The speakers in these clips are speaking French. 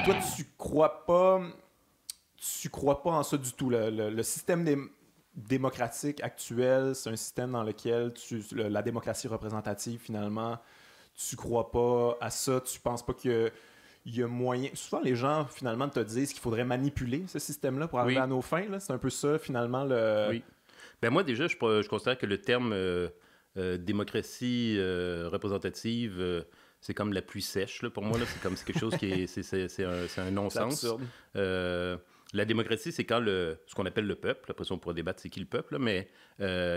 toi, tu crois pas en ça du tout. Le système démocratique actuel, c'est un système dans lequel la démocratie représentative, finalement, tu crois pas à ça. Tu penses pas il y a moyen... Souvent, les gens, finalement, te disent qu'il faudrait manipuler ce système-là pour arriver à nos fins. Là. C'est un peu ça, finalement, Oui. Ben moi, déjà, je considère que le terme démocratie représentative, c'est comme la pluie sèche, là, pour moi. Là. C'est quelque chose qui est... C'est un non-sens. C'est absurde. La démocratie, c'est quand ce qu'on appelle le peuple. Après ça, on pourra débattre c'est qui le peuple, là, mais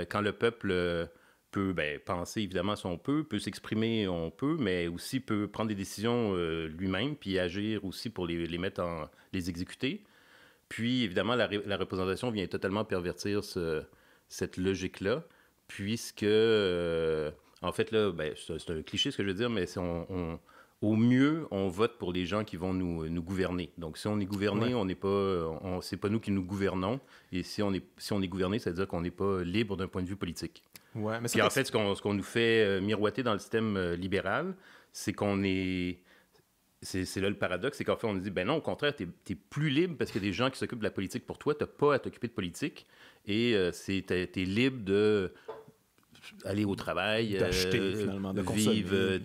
quand le peuple... peut penser, évidemment, si on peut s'exprimer, on peut, mais aussi peut prendre des décisions lui-même, puis agir aussi pour les mettre les exécuter. Puis, évidemment, la représentation vient totalement pervertir cette logique-là, puisque, en fait, là, c'est un cliché ce que je veux dire, mais au mieux, on vote pour les gens qui vont nous gouverner. Donc, si on est gouverné, on n'est pas, c'est pas nous qui nous gouvernons. Et si on est gouverné, ça veut dire qu'on n'est pas libre d'un point de vue politique. Ouais, mais puis en fait, ce qu'on nous fait miroiter dans le système libéral, c'est qu'on est... C'est là le paradoxe, c'est qu'en fait, on nous dit, ben non, au contraire, t'es plus libre parce qu'il y a des gens qui s'occupent de la politique pour toi, t'as pas à t'occuper de politique, et t'es libre de aller au travail, d'acheter, finalement, de vivre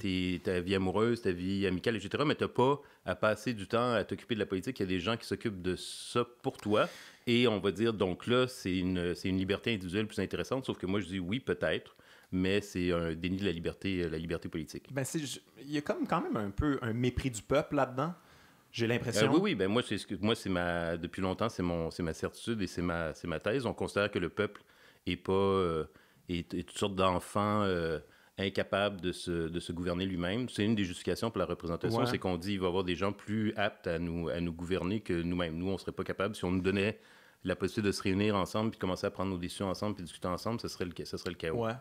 ta vie amoureuse, ta vie amicale, etc., mais t'as pas à passer du temps à t'occuper de la politique. Il y a des gens qui s'occupent de ça pour toi, et on va dire, donc là, c'est une liberté individuelle plus intéressante, sauf que moi, je dis oui, peut-être, mais c'est un déni de la liberté politique. Ben il y a quand même un peu un mépris du peuple là-dedans, j'ai l'impression. Oui, ben moi, depuis longtemps, c'est ma certitude et c'est ma thèse. On considère que le peuple est pas... est toutes sortes d'enfants incapables de se gouverner lui-même. C'est une des justifications pour la représentation, c'est qu'on dit qu'il va y avoir des gens plus aptes à nous gouverner que nous-mêmes. Nous, on ne serait pas capables. Si on nous donnait la possibilité de se réunir ensemble puis de commencer à prendre nos décisions ensemble puis discuter ensemble, ce serait le chaos. Ouais.